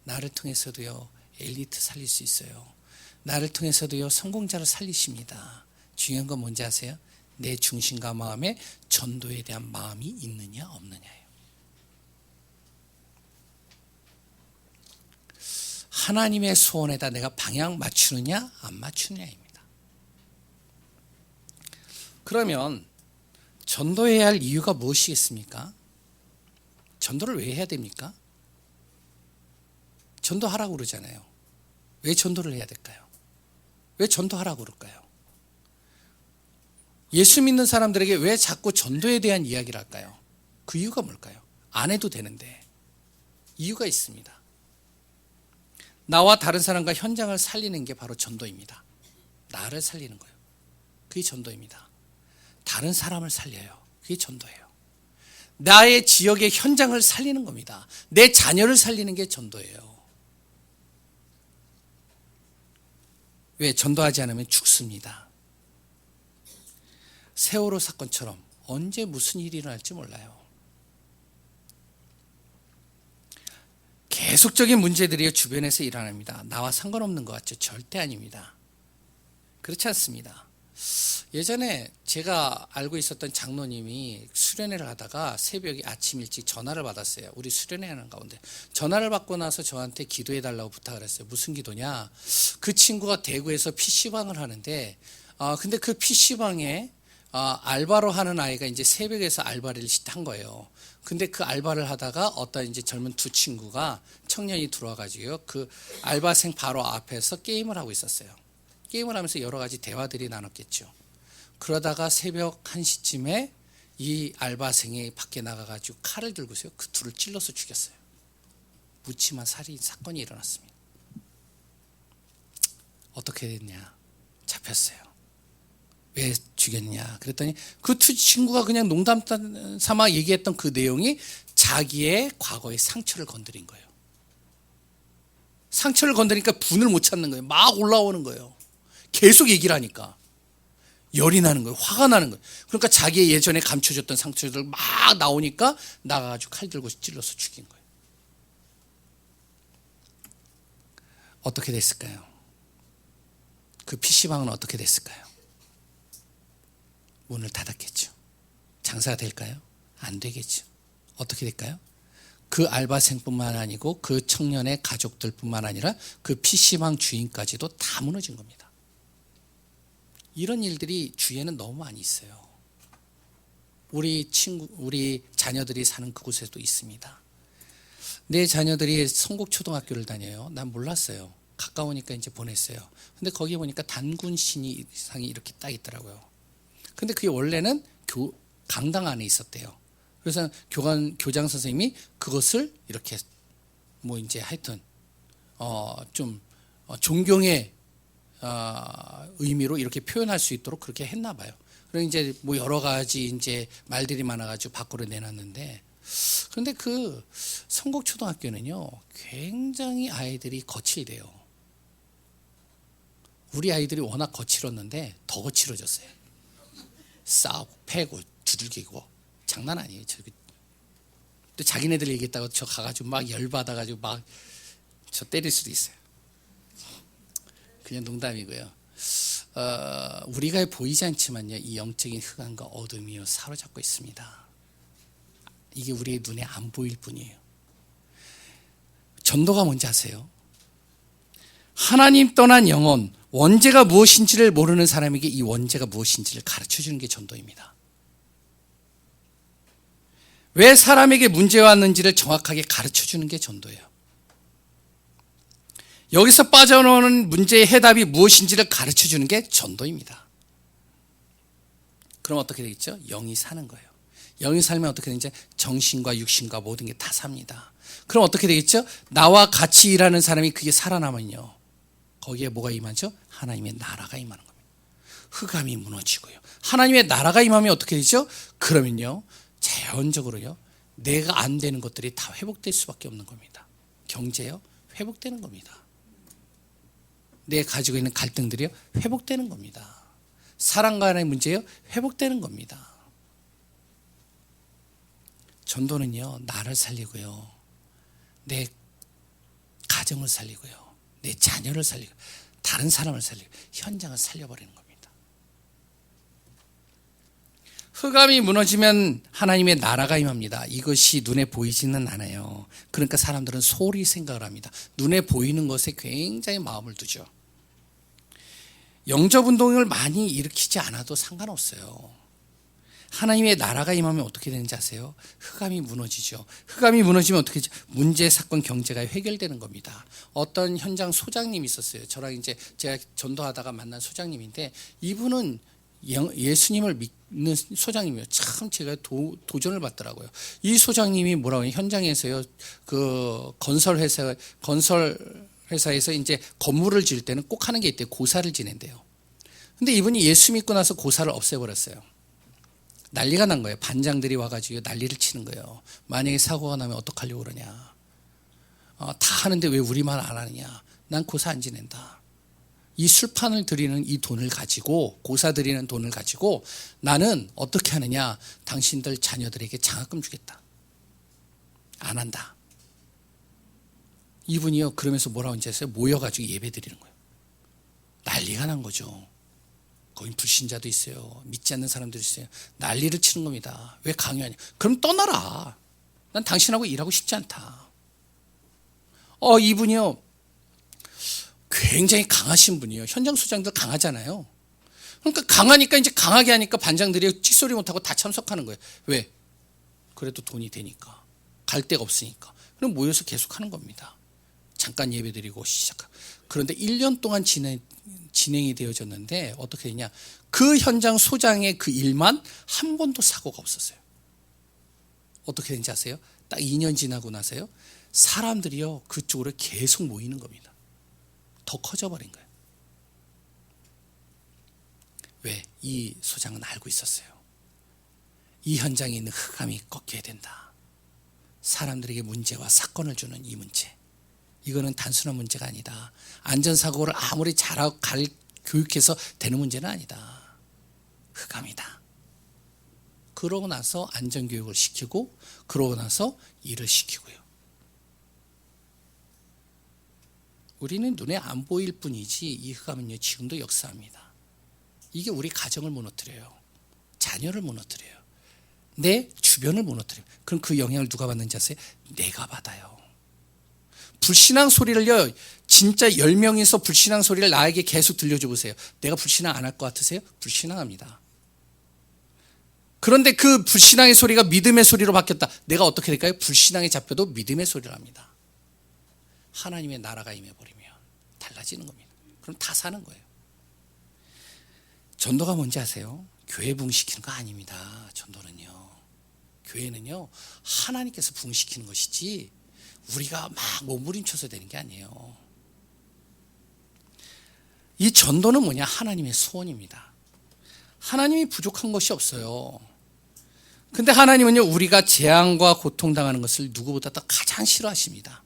나를 통해서도요, 엘리트 살릴 수 있어요. 나를 통해서도요, 성공자를 살리십니다. 중요한 건 뭔지 아세요? 내 중심과 마음에 전도에 대한 마음이 있느냐 없느냐예요. 하나님의 소원에다 내가 방향 맞추느냐 안 맞추느냐입니다. 그러면 전도해야 할 이유가 무엇이겠습니까? 전도를 왜 해야 됩니까? 전도하라고 그러잖아요. 왜 전도를 해야 될까요? 왜 전도하라고 그럴까요? 예수 믿는 사람들에게 왜 자꾸 전도에 대한 이야기를 할까요? 그 이유가 뭘까요? 안 해도 되는데. 이유가 있습니다. 나와 다른 사람과 현장을 살리는 게 바로 전도입니다. 나를 살리는 거예요. 그게 전도입니다. 다른 사람을 살려요. 그게 전도예요. 나의 지역의 현장을 살리는 겁니다. 내 자녀를 살리는 게 전도예요. 왜? 전도하지 않으면 죽습니다. 세월호 사건처럼 언제 무슨 일이 일어날지 몰라요. 계속적인 문제들이 주변에서 일어납니다. 나와 상관없는 것 같죠? 절대 아닙니다. 그렇지 않습니다. 예전에 제가 알고 있었던 장로님이 수련회를 하다가 새벽에 아침 일찍 전화를 받았어요. 우리 수련회 하는 가운데. 전화를 받고 나서 저한테 기도해달라고 부탁을 했어요. 무슨 기도냐? 그 친구가 대구에서 PC방을 하는데, 근데 그 PC방에 알바로 하는 아이가 이제 새벽에서 알바를 한 거예요. 근데 그 알바를 하다가 어떤 이제 젊은 두 친구가 청년이 들어와가지고요. 그 알바생 바로 앞에서 게임을 하고 있었어요. 게임을 하면서 여러 가지 대화들이 나눴겠죠. 그러다가 새벽 1시쯤에 이 알바생이 밖에 나가가지고 칼을 들고서요. 그 둘을 찔러서 죽였어요. 묻지마 살인 사건이 일어났습니다. 어떻게 됐냐? 잡혔어요. 왜 죽였냐? 그랬더니 그 두 친구가 그냥 농담 삼아 얘기했던 그 내용이 자기의 과거의 상처를 건드린 거예요. 상처를 건드리니까 분을 못 참는 거예요. 막 올라오는 거예요. 계속 얘기를 하니까 열이 나는 거예요. 화가 나는 거예요. 그러니까 자기의 예전에 감춰졌던 상처들 막 나오니까 나가가지고 칼 들고 찔러서 죽인 거예요. 어떻게 됐을까요? 그 PC방은 어떻게 됐을까요? 문을 닫았겠죠. 장사가 될까요? 안 되겠죠. 어떻게 될까요? 그 알바생뿐만 아니고 그 청년의 가족들뿐만 아니라 그 PC방 주인까지도 다 무너진 겁니다. 이런 일들이 주위에는 너무 많이 있어요. 우리 자녀들이 사는 그곳에도 있습니다. 내 자녀들이 성곡초등학교를 다녀요. 난 몰랐어요. 가까우니까 이제 보냈어요. 근데 거기 보니까 단군 신이상이 이렇게 딱 있더라고요. 근데 그게 원래는 강당 안에 있었대요. 그래서 교장 선생님이 그것을 이렇게 뭐 이제 하여튼 좀 존경의 의미로 이렇게 표현할 수 있도록 그렇게 했나 봐요. 그래서 이제 뭐 여러 가지 이제 말들이 많아가지고 밖으로 내놨는데, 그런데 그 성곡초등학교는요 굉장히 아이들이 거칠대요. 우리 아이들이 워낙 거칠었는데 더 거칠어졌어요. 싸우고 패고 두들기고 장난 아니에요. 또 자기네들 얘기했다고 저 가가지고 막 열받아가지고 막 저 때릴 수도 있어요. 그냥 농담이고요. 우리가 보이지 않지만요, 이 영적인 흑암과 어둠이요 사로잡고 있습니다. 이게 우리의 눈에 안 보일 뿐이에요. 전도가 뭔지 아세요? 하나님 떠난 영혼, 원죄가 무엇인지를 모르는 사람에게 이 원죄가 무엇인지를 가르쳐주는 게 전도입니다. 왜 사람에게 문제가 왔는지를 정확하게 가르쳐주는 게 전도예요. 여기서 빠져나오는 문제의 해답이 무엇인지를 가르쳐주는 게 전도입니다. 그럼 어떻게 되겠죠? 영이 사는 거예요. 영이 살면 어떻게 되는지 정신과 육신과 모든 게 다 삽니다. 그럼 어떻게 되겠죠? 나와 같이 일하는 사람이 그게 살아나면요, 거기에 뭐가 임하죠? 하나님의 나라가 임하는 겁니다. 흑암이 무너지고요. 하나님의 나라가 임하면 어떻게 되죠? 그러면요, 자연적으로요, 내가 안 되는 것들이 다 회복될 수밖에 없는 겁니다. 경제요, 회복되는 겁니다. 내가 가지고 있는 갈등들이요, 회복되는 겁니다. 사랑 간의 문제요, 회복되는 겁니다. 전도는요, 나를 살리고요, 내 가정을 살리고요, 내 자녀를 살리고, 다른 사람을 살리고, 현장을 살려버리는 겁니다. 흑암이 무너지면 하나님의 나라가 임합니다. 이것이 눈에 보이지는 않아요. 그러니까 사람들은 소홀히 생각을 합니다. 눈에 보이는 것에 굉장히 마음을 두죠. 영접 운동을 많이 일으키지 않아도 상관없어요. 하나님의 나라가 임하면 어떻게 되는지 아세요? 흑암이 무너지죠. 흑암이 무너지면 어떻게 되죠? 문제, 사건, 경제가 해결되는 겁니다. 어떤 현장 소장님이 있었어요. 저랑 이제 제가 전도하다가 만난 소장님인데, 이분은 예수님을 믿는 소장님이에요. 참 제가 도전을 받더라고요. 이 소장님이 뭐라고 해요? 현장에서요, 그 건설 회사에서 이제 건물을 지을 때는 꼭 하는 게 있대요. 고사를 지낸대요. 근데 이분이 예수 믿고 나서 고사를 없애버렸어요. 난리가 난 거예요. 반장들이 와가지고 난리를 치는 거예요. 만약에 사고가 나면 어떡하려고 그러냐. 다 하는데 왜 우리만 안 하느냐. 난 고사 안 지낸다. 이 술판을 드리는 이 돈을 가지고, 고사 드리는 돈을 가지고 나는 어떻게 하느냐. 당신들 자녀들에게 장학금 주겠다. 안 한다. 이분이요, 그러면서 뭐라고 하는지 아세요? 모여가지고 예배 드리는 거예요. 난리가 난 거죠. 거긴 불신자도 있어요. 믿지 않는 사람도 있어요. 난리를 치는 겁니다. 왜 강요하냐. 그럼 떠나라. 난 당신하고 일하고 싶지 않다. 이분이요, 굉장히 강하신 분이에요. 현장 소장들 강하잖아요. 그러니까 강하니까, 이제 강하게 하니까 반장들이 찍소리 못하고 다 참석하는 거예요. 왜? 그래도 돈이 되니까. 갈 데가 없으니까. 그럼 모여서 계속 하는 겁니다. 잠깐 예배 드리고 시작하고. 그런데 1년 동안 진행이 되어졌는데 어떻게 되냐. 그 현장 소장의 그 일만 한 번도 사고가 없었어요. 어떻게 되는지 아세요? 딱 2년 지나고 나서요, 사람들이요, 그쪽으로 계속 모이는 겁니다. 더 커져버린 거예요. 왜? 이 소장은 알고 있었어요. 이 현장에 있는 흑암이 꺾여야 된다. 사람들에게 문제와 사건을 주는 이 문제, 이거는 단순한 문제가 아니다. 안전사고를 아무리 잘하고 교육해서 되는 문제는 아니다. 흑암이다. 그러고 나서 안전교육을 시키고, 그러고 나서 일을 시키고요. 우리는 눈에 안 보일 뿐이지 이 흑암은요, 지금도 역사합니다. 이게 우리 가정을 무너뜨려요. 자녀를 무너뜨려요. 내 주변을 무너뜨려요. 그럼 그 영향을 누가 받는지 아세요? 내가 받아요. 불신앙 소리를요, 진짜 10명이서 불신앙 소리를 나에게 계속 들려줘 보세요. 내가 불신앙 안 할 것 같으세요? 불신앙합니다. 그런데 그 불신앙의 소리가 믿음의 소리로 바뀌었다. 내가 어떻게 될까요? 불신앙에 잡혀도 믿음의 소리를 합니다. 하나님의 나라가 임해버리면 달라지는 겁니다. 그럼 다 사는 거예요. 전도가 뭔지 아세요? 교회 부흥시키는 거 아닙니다. 전도는요, 교회는요, 하나님께서 부흥시키는 것이지 우리가 막 몸부림쳐서 되는 게 아니에요. 이 전도는 뭐냐? 하나님의 소원입니다. 하나님이 부족한 것이 없어요. 근데 하나님은요, 우리가 재앙과 고통당하는 것을 누구보다 더 가장 싫어하십니다.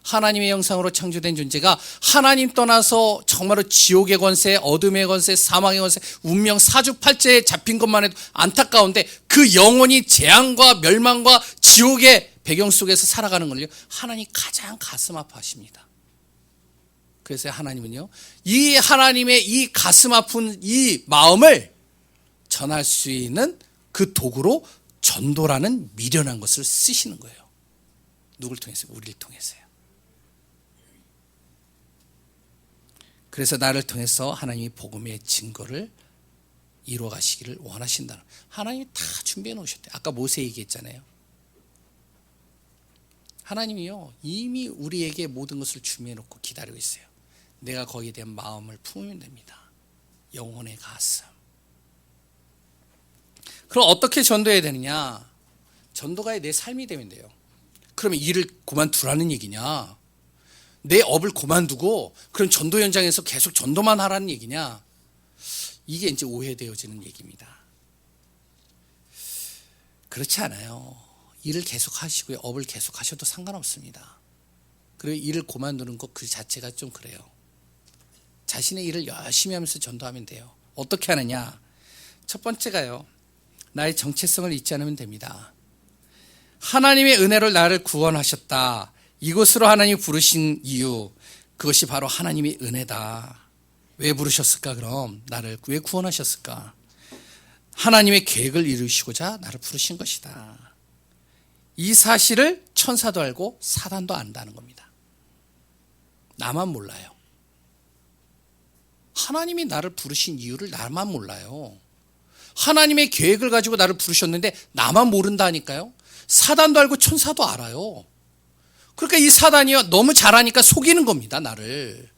하나님의 형상으로 창조된 존재가 하나님 떠나서 정말로 지옥의 권세, 어둠의 권세, 사망의 권세, 운명 사주팔자에 잡힌 것만 해도 안타까운데, 그 영혼이 재앙과 멸망과 지옥의 배경 속에서 살아가는 걸요, 하나님 가장 가슴 아파하십니다. 그래서 하나님은요, 이 하나님의 이 가슴 아픈 이 마음을 전할 수 있는 그 도구로 전도라는 미련한 것을 쓰시는 거예요. 누굴 통해서? 우리를 통해서요. 그래서 나를 통해서 하나님이 복음의 증거를 이루어 가시기를 원하신다는, 하나님이 다 준비해 놓으셨대요. 아까 모세 얘기했잖아요. 하나님이요 이미 우리에게 모든 것을 준비해 놓고 기다리고 있어요. 내가 거기에 대한 마음을 품으면 됩니다. 영혼의 가슴. 그럼 어떻게 전도해야 되느냐? 전도가 내 삶이 되면 돼요. 그러면 일을 그만두라는 얘기냐? 내 업을 그만두고 그럼 전도 현장에서 계속 전도만 하라는 얘기냐? 이게 이제 오해되어지는 얘기입니다. 그렇지 않아요. 일을 계속 하시고요, 업을 계속 하셔도 상관없습니다. 그리고 일을 그만두는 것 그 자체가 좀 그래요. 자신의 일을 열심히 하면서 전도하면 돼요. 어떻게 하느냐? 첫 번째가요, 나의 정체성을 잊지 않으면 됩니다. 하나님의 은혜로 나를 구원하셨다. 이곳으로 하나님이 부르신 이유, 그것이 바로 하나님의 은혜다. 왜 부르셨을까? 그럼 나를 왜 구원하셨을까? 하나님의 계획을 이루시고자 나를 부르신 것이다. 이 사실을 천사도 알고 사단도 안다는 겁니다. 나만 몰라요. 하나님이 나를 부르신 이유를 나만 몰라요. 하나님의 계획을 가지고 나를 부르셨는데 나만 모른다니까요. 사단도 알고 천사도 알아요. 그러니까 이 사단이요 너무 잘하니까 속이는 겁니다. 나를.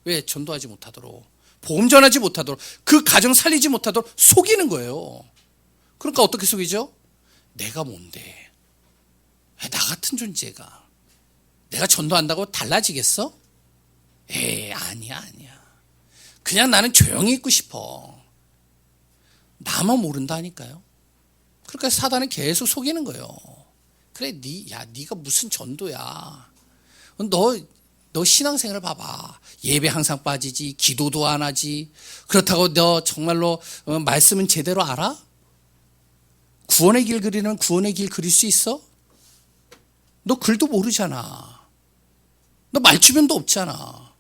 왜? 전도하지 못하도록, 복음 전하지 못하도록, 그 가정 살리지 못하도록 속이는 거예요. 그러니까 어떻게 속이죠? 내가 뭔데? 나 같은 존재가 내가 전도한다고 달라지겠어? 에이, 아니야. 그냥 나는 조용히 있고 싶어. 나만 모른다니까요. 그러니까 사단은 계속 속이는 거예요. 그래, 네가 무슨 전도야? 너 신앙생활을 봐봐. 예배 항상 빠지지, 기도도 안 하지. 그렇다고 너 정말로 말씀은 제대로 알아? 구원의 길 그리는 구원의 길 그릴 수 있어? 너 글도 모르잖아. 너 말주변도 없잖아.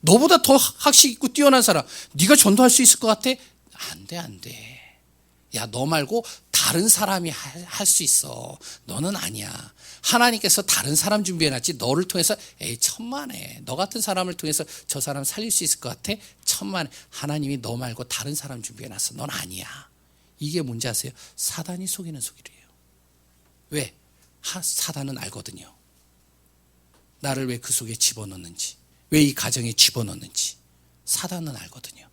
너보다 더 학식 있고 뛰어난 사람, 네가 전도할 수 있을 것 같아? 안 돼. 야, 너 말고 다른 사람이 할 수 있어. 너는 아니야. 하나님께서 다른 사람 준비해놨지, 너를 통해서, 에이, 천만에. 너 같은 사람을 통해서 저 사람 살릴 수 있을 것 같아? 천만에. 하나님이 너 말고 다른 사람 준비해놨어. 넌 아니야. 이게 뭔지 아세요? 사단이 속이는 소리예요. 왜? 사단은 알거든요. 나를 왜 그 속에 집어넣는지, 왜 이 가정에 집어넣는지 사단은 알거든요.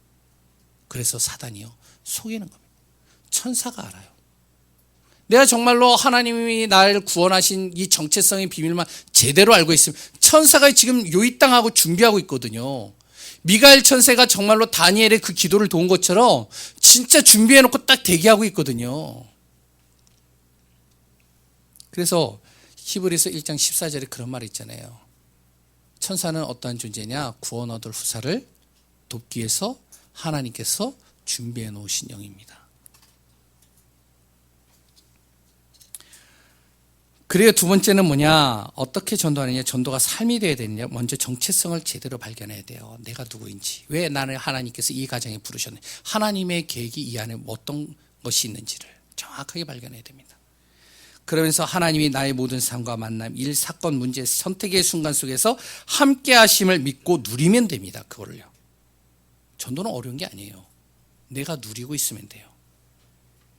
그래서 사단이요 속이는 겁니다. 천사가 알아요. 내가 정말로 하나님이 나를 구원하신 이 정체성의 비밀만 제대로 알고 있으면, 천사가 지금 요 땅하고 준비하고 있거든요. 미가엘 천사가 정말로 다니엘의 그 기도를 도운 것처럼 진짜 준비해놓고 딱 대기하고 있거든요. 그래서 히브리서 1장 14절에 그런 말이 있잖아요. 천사는 어떠한 존재냐? 구원 얻을 후사를 돕기 위해서 하나님께서 준비해 놓으신 영입니다. 그리고 두 번째는 뭐냐? 어떻게 전도하느냐? 전도가 삶이 되어야 되느냐? 먼저 정체성을 제대로 발견해야 돼요. 내가 누구인지, 왜 나를 하나님께서 이 가정에 부르셨는지, 하나님의 계획이 이 안에 어떤 것이 있는지를 정확하게 발견해야 됩니다. 그러면서 하나님이 나의 모든 삶과 만남, 일, 사건, 문제, 선택의 순간 속에서 함께 하심을 믿고 누리면 됩니다. 그거를요. 전도는 어려운 게 아니에요. 내가 누리고 있으면 돼요.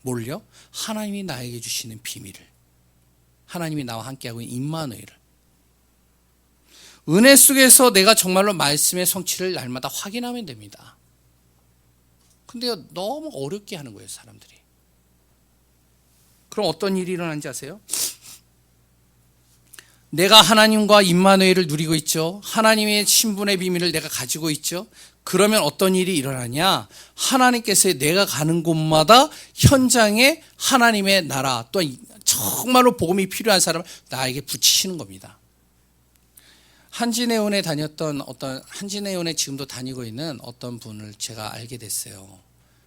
뭘요? 하나님이 나에게 주시는 비밀을, 하나님이 나와 함께하고 있는 임마누엘을, 은혜 속에서 내가 정말로 말씀의 성취를 날마다 확인하면 됩니다. 근데요, 너무 어렵게 하는 거예요, 사람들이. 그럼 어떤 일이 일어나는지 아세요? 내가 하나님과 임마누엘을 누리고 있죠. 하나님의 신분의 비밀을 내가 가지고 있죠. 그러면 어떤 일이 일어나냐? 하나님께서 내가 가는 곳마다 현장에 하나님의 나라, 또 정말로 복음이 필요한 사람을 나에게 붙이시는 겁니다. 한진해운에 다녔던 한진해운에 지금도 다니고 있는 어떤 분을 제가 알게 됐어요.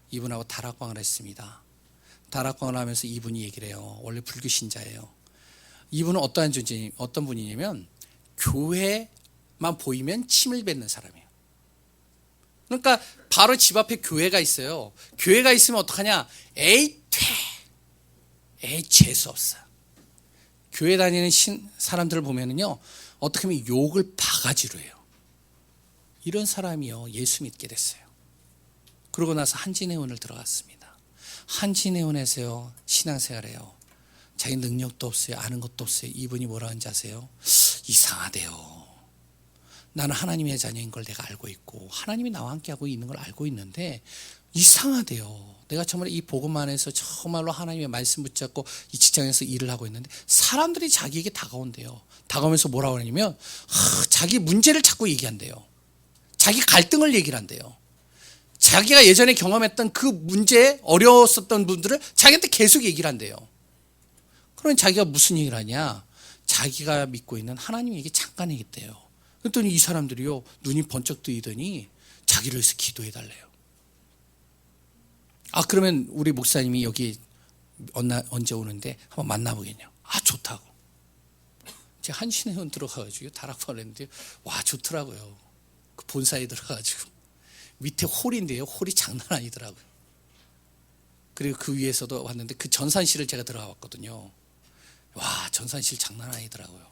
이분하고 다락방을 했습니다. 다락방을 하면서 이분이 얘기를 해요. 원래 불교 신자예요. 이분은 어떤 분이냐면 교회만 보이면 침을 뱉는 사람이에요. 그러니까 바로 집 앞에 교회가 있어요. 교회가 있으면 어떡하냐? 에이 재수 없어. 교회 다니는 사람들을 보면은요, 어떻게 하면 욕을 바가지로 해요. 이런 사람이요 예수 믿게 됐어요. 그러고 나서 한진해운을 들어갔습니다. 한진해운에서요 신앙생활해요. 자기 능력도 없어요. 아는 것도 없어요. 이분이 뭐라 하는지 아세요? 이상하대요. 나는 하나님의 자녀인 걸 내가 알고 있고 하나님이 나와 함께하고 있는 걸 알고 있는데 이상하대요. 내가 정말 이 복음 안에서 정말로 하나님의 말씀 붙잡고 이 직장에서 일을 하고 있는데 사람들이 자기에게 다가온대요. 다가오면서 뭐라고 하냐면 자기 문제를 자꾸 얘기한대요. 자기 갈등을 얘기를 한대요. 자기가 예전에 경험했던 그 문제에 어려웠었던 분들을 자기한테 계속 얘기를 한대요. 그러면 자기가 무슨 얘기를 하냐? 자기가 믿고 있는 하나님 얘기 잠깐 얘기했대요. 그랬더니 이 사람들이요 눈이 번쩍 뜨이더니 자기를 위해서 기도해 달래요. 그러면 우리 목사님이 여기 언제 오는데 한번 만나보겠냐? 좋다고. 제가 한신해운 들어가가지고 다락방을 했는데 와 좋더라고요. 그 본사에 들어가가지고 밑에 홀인데요 홀이 장난 아니더라고요. 그리고 그 위에서도 왔는데 그 전산실을 제가 들어가 봤거든요. 와 전산실 장난 아니더라고요.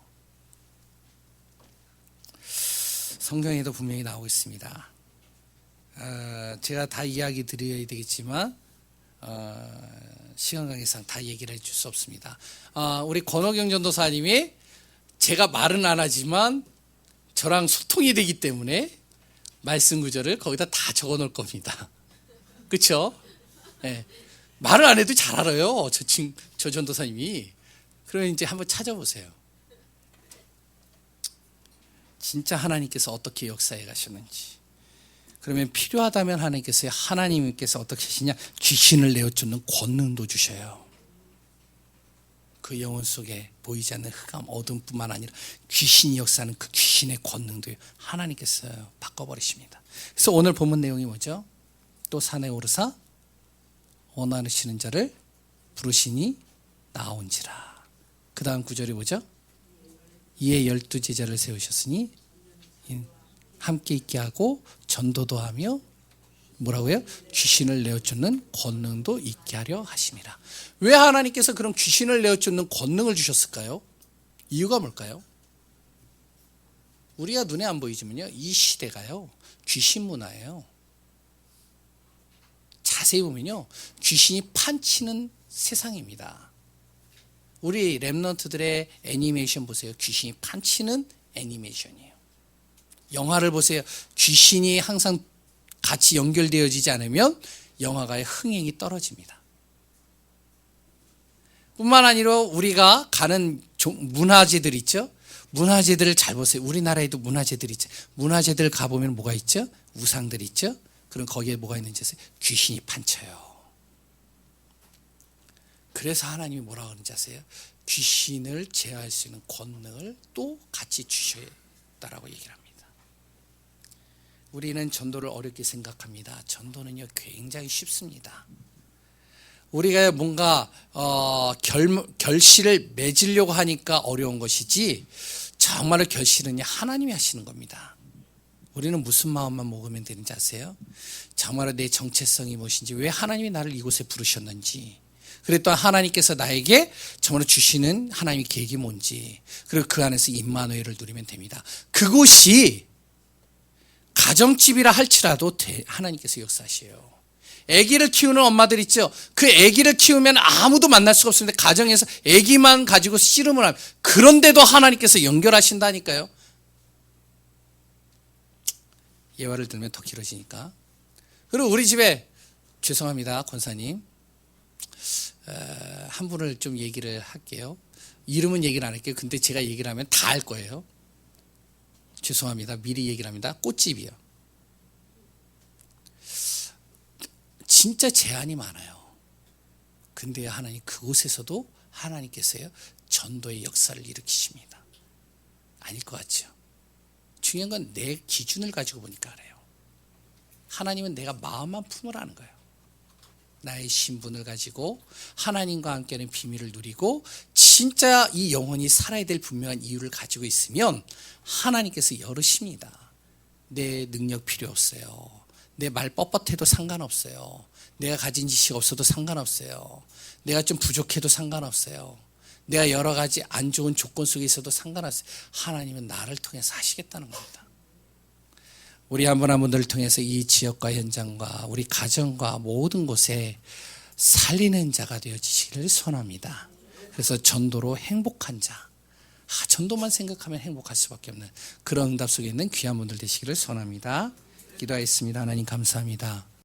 성경에도 분명히 나오고 있습니다. 제가 다 이야기 드려야 되겠지만 시간 관계상 다 얘기를 해줄 수 없습니다. 우리 권호경 전도사님이 제가 말은 안 하지만 저랑 소통이 되기 때문에 말씀 구절을 거기다 다 적어 놓을 겁니다. 그렇죠? 네. 말을 안 해도 잘 알아요. 저 전도사님이. 그러면 이제 한번 찾아보세요. 진짜 하나님께서 어떻게 역사해 가셨는지. 그러면 필요하다면 하나님께서 어떻게 하시냐? 귀신을 내어쫓는 권능도 주셔요. 그 영혼 속에 보이지 않는 흑암, 어둠뿐만 아니라 귀신이 역사하는 그 귀신의 권능도 하나님께서 바꿔버리십니다. 그래서 오늘 본문 내용이 뭐죠? 또 산에 오르사 원하시는 자를 부르시니 나온지라. 그 다음 구절이 뭐죠? 이에 12 제자를 세우셨으니 함께 있게 하고 전도도 하며 뭐라고요? 귀신을 내어쫓는 권능도 있게 하려 하심이라. 왜 하나님께서 그런 귀신을 내어쫓는 권능을 주셨을까요? 이유가 뭘까요? 우리가 눈에 안 보이지만요 이 시대가요 귀신 문화예요. 자세히 보면요 귀신이 판치는 세상입니다. 우리 랩런트들의 애니메이션 보세요. 귀신이 판치는 애니메이션이에요. 영화를 보세요. 귀신이 항상 같이 연결되어지지 않으면 영화가의 흥행이 떨어집니다. 뿐만 아니라 우리가 가는 문화재들 있죠. 문화재들을 잘 보세요. 우리나라에도 문화재들 있죠. 문화재들 가보면 뭐가 있죠? 우상들 있죠. 그럼 거기에 뭐가 있는지 아세요? 귀신이 판쳐요. 그래서 하나님이 뭐라고 하는지 아세요? 귀신을 제어할 수 있는 권능을 또 같이 주셨다라고 얘기를 합니다. 우리는 전도를 어렵게 생각합니다. 전도는요 굉장히 쉽습니다. 우리가 뭔가 결실을 맺으려고 하니까 어려운 것이지 정말로 결실은 하나님이 하시는 겁니다. 우리는 무슨 마음만 먹으면 되는지 아세요? 정말로 내 정체성이 무엇인지, 왜 하나님이 나를 이곳에 부르셨는지, 그리고 또 하나님께서 나에게 정말로 주시는 하나님의 계획이 뭔지, 그리고 그 안에서 임마누엘을 누리면 됩니다. 그곳이 가정집이라 할지라도 하나님께서 역사하셔요. 아기를 키우는 엄마들 있죠. 그 아기를 키우면 아무도 만날 수가 없습니다. 가정에서 아기만 가지고 씨름을 하면, 그런데도 하나님께서 연결하신다니까요. 예화를 들면 더 길어지니까. 그리고 우리 집에 죄송합니다 권사님, 한 분을 좀 얘기를 할게요. 이름은 얘기를 안 할게요. 근데 제가 얘기를 하면 다 알 거예요. 죄송합니다. 미리 얘기를 합니다. 꽃집이요. 진짜 제한이 많아요. 근데 하나님 그곳에서도 하나님께서요 전도의 역사를 일으키십니다. 아닐 것 같죠? 중요한 건 내 기준을 가지고 보니까 알아요. 하나님은 내가 마음만 품으라는 거예요. 나의 신분을 가지고 하나님과 함께하는 비밀을 누리고 진짜 이 영혼이 살아야 될 분명한 이유를 가지고 있으면 하나님께서 열으십니다. 내 능력 필요 없어요. 내 말 뻣뻣해도 상관없어요. 내가 가진 지식 없어도 상관없어요. 내가 좀 부족해도 상관없어요. 내가 여러 가지 안 좋은 조건 속에 있어도 상관없어요. 하나님은 나를 통해서 하시겠다는 겁니다. 우리 한 분 한 분들을 통해서 이 지역과 현장과 우리 가정과 모든 곳에 살리는 자가 되어지시기를 소원합니다. 그래서 전도로 행복한 자, 전도만 생각하면 행복할 수밖에 없는 그런 응답 속에 있는 귀한 분들 되시기를 소원합니다. 기도하겠습니다. 하나님 감사합니다.